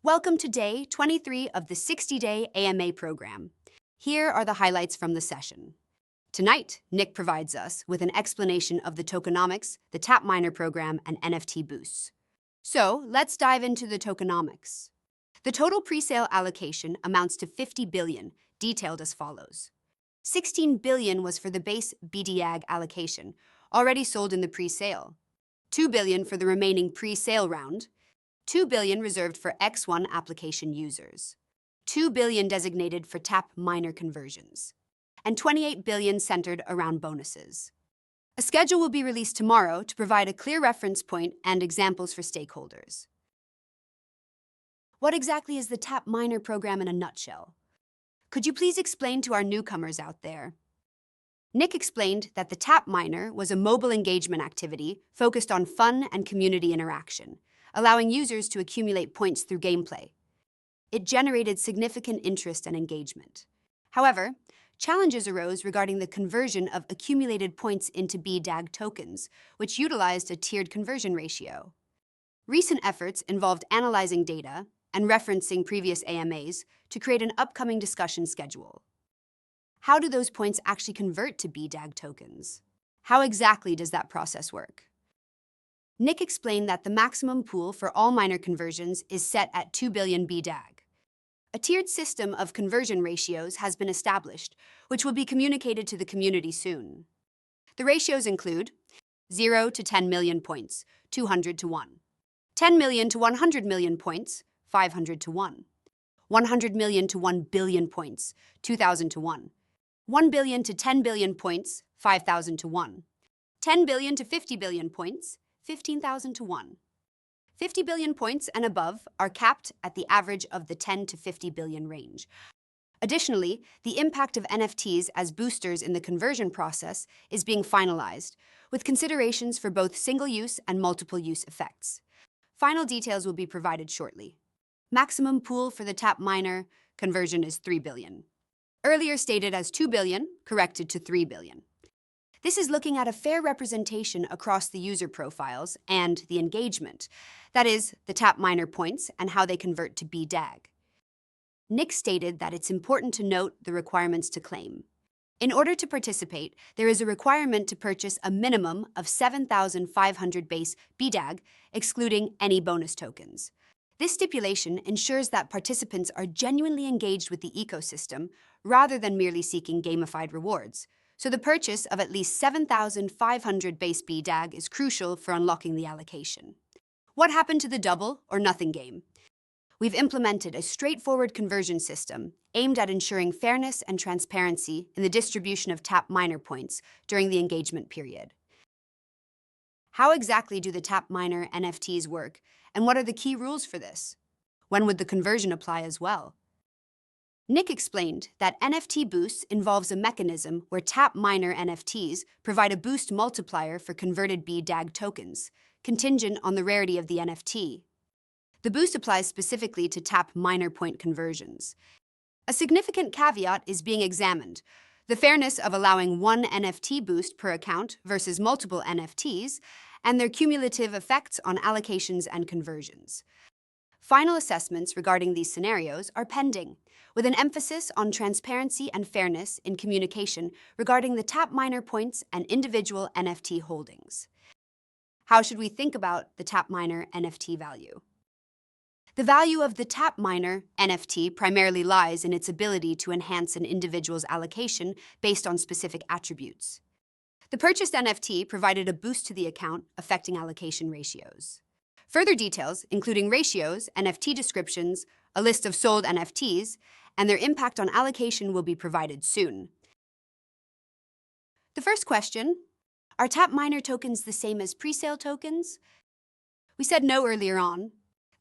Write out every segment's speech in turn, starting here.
Welcome to day 23 of the 60-day AMA program. Here are the highlights from the session. Tonight, Nick provides us with an explanation of the tokenomics, the tap miner program, and NFT boosts. So, let's dive into the tokenomics. The total presale allocation amounts to 50 billion, detailed as follows. 16 billion was for the base BlockDAG allocation, already sold in the presale. 2 billion for the remaining presale round. 2 billion reserved for X1 application users, 2 billion designated for tap miner conversions, and 28 billion centered around bonuses. A schedule will be released tomorrow to provide a clear reference point and examples for stakeholders. What exactly is the tap miner program in a nutshell? Could you please explain to our newcomers out there? Nick explained that the tap miner was a mobile engagement activity focused on fun and community interaction, allowing users to accumulate points through gameplay. It generated significant interest and engagement. However, challenges arose regarding the conversion of accumulated points into BlockDAG tokens, which utilized a tiered conversion ratio. Recent efforts involved analyzing data and referencing previous AMAs to create an upcoming discussion schedule. How do those points actually convert to BlockDAG tokens? How exactly does that process work? Nick explained that the maximum pool for all miner conversions is set at 2 billion BlockDAG. A tiered system of conversion ratios has been established, which will be communicated to the community soon. The ratios include 0 to 10 million points, 200 to 1. 10 million to 100 million points, 500 to 1. 100 million to 1 billion points, 2,000 to 1. 1 billion to 10 billion points, 5,000 to 1. 10 billion to 50 billion points, 15,000 to 1. 50 billion points and above are capped at the average of the 10 to 50 billion range. Additionally, the impact of NFTs as boosters in the conversion process is being finalized, with considerations for both single-use and multiple-use effects. Final details will be provided shortly. Maximum pool for the tap miner conversion is 3 billion. Earlier stated as 2 billion, corrected to 3 billion. This is looking at a fair representation across the user profiles and the engagement, that is, the tap miner points and how they convert to BlockDAG. Nick stated that it's important to note the requirements to claim. In order to participate, there is a requirement to purchase a minimum of 7,500 base BlockDAG, excluding any bonus tokens. This stipulation ensures that participants are genuinely engaged with the ecosystem rather than merely seeking gamified rewards. So the purchase of at least 7,500 base BlockDAG is crucial for unlocking the allocation. What happened to the double or nothing game? We've implemented a straightforward conversion system aimed at ensuring fairness and transparency in the distribution of tap miner points during the engagement period. How exactly do the tap miner NFTs work, and what are the key rules for this? When would the conversion apply as well? Nick explained that NFT boosts involves a mechanism where tap miner NFTs provide a boost multiplier for converted BlockDAG tokens, contingent on the rarity of the NFT. The boost applies specifically to tap miner point conversions. A significant caveat is being examined: the fairness of allowing one NFT boost per account versus multiple NFTs, and their cumulative effects on allocations and conversions. Final assessments regarding these scenarios are pending, with an emphasis on transparency and fairness in communication regarding the tap miner points and individual NFT holdings. How should we think about the tap miner NFT value? The value of the tap miner NFT primarily lies in its ability to enhance an individual's allocation based on specific attributes. The purchased NFT provided a boost to the account, affecting allocation ratios. Further details, including ratios, NFT descriptions, a list of sold NFTs, and their impact on allocation will be provided soon. The first question: are tap miner tokens the same as presale tokens? We said no earlier on.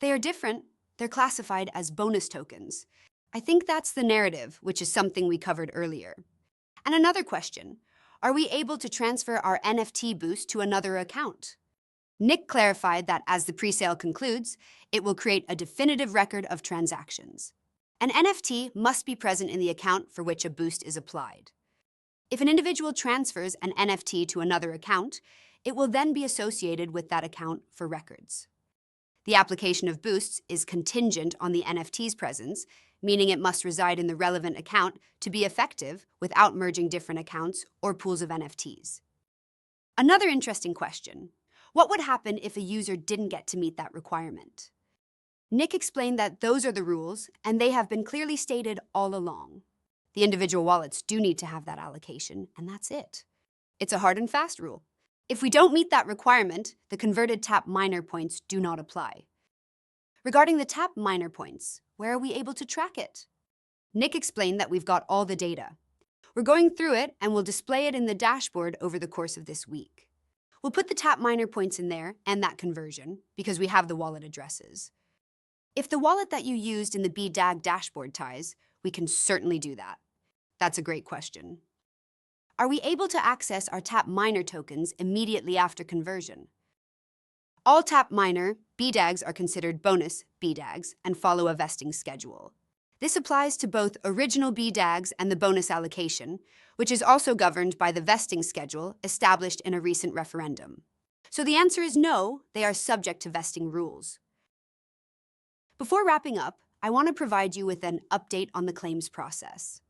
They are different. They're classified as bonus tokens. I think that's the narrative, which is something we covered earlier. And another question: are we able to transfer our NFT boost to another account? Nick clarified that as the presale concludes, it will create a definitive record of transactions. An NFT must be present in the account for which a boost is applied. If an individual transfers an NFT to another account, it will then be associated with that account for records. The application of boosts is contingent on the NFT's presence, meaning it must reside in the relevant account to be effective without merging different accounts or pools of NFTs. Another interesting question: what would happen if a user didn't get to meet that requirement? Nick explained that those are the rules, and they have been clearly stated all along. The individual wallets do need to have that allocation, and that's it. It's a hard and fast rule. If we don't meet that requirement, the converted tap miner points do not apply. Regarding the tap miner points, where are we able to track it? Nick explained that we've got all the data. We're going through it and we'll display it in the dashboard over the course of this week. We'll put the tap miner points in there and that conversion because we have the wallet addresses. If the wallet that you used in the BlockDAG dashboard ties, we can certainly do that. That's a great question. Are we able to access our tap miner tokens immediately after conversion? All tap miner BDAGs are considered bonus BDAGs and follow a vesting schedule. This applies to both original BDAGs and the bonus allocation, which is also governed by the vesting schedule established in a recent referendum. So the answer is no, they are subject to vesting rules. Before wrapping up, I want to provide you with an update on the claims process.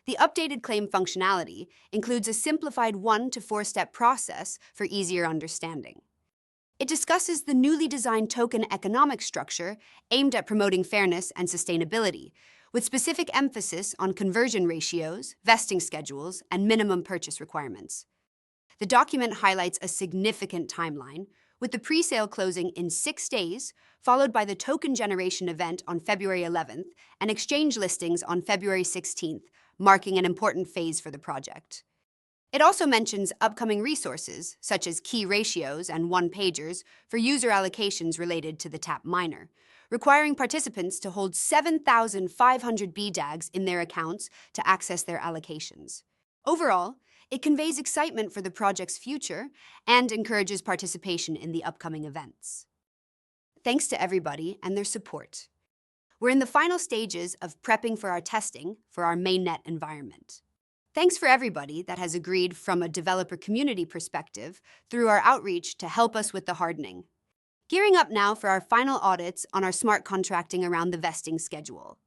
The updated claim functionality includes a simplified 1 to 4-step process for easier understanding. It discusses the newly designed token economic structure aimed at promoting fairness and sustainability, with specific emphasis on conversion ratios, vesting schedules, and minimum purchase requirements. The document highlights a significant timeline, with the pre-sale closing in 6 days, followed by the token generation event on February 11th and exchange listings on February 16th, marking an important phase for the project. It also mentions upcoming resources, such as key ratios and one-pagers for user allocations related to the tap miner, requiring participants to hold 7,500 BDAGs in their accounts to access their allocations. Overall, it conveys excitement for the project's future and encourages participation in the upcoming events. Thanks to everybody and their support. We're in the final stages of prepping for our testing for our mainnet environment. Thanks for everybody that has agreed from a developer community perspective through our outreach to help us with the hardening. Gearing up now for our final audits on our smart contracting around the vesting schedule.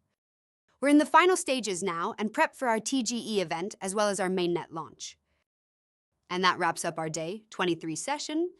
We're in the final stages now and prep for our TGE event as well as our mainnet launch. And that wraps up our Day 23 session.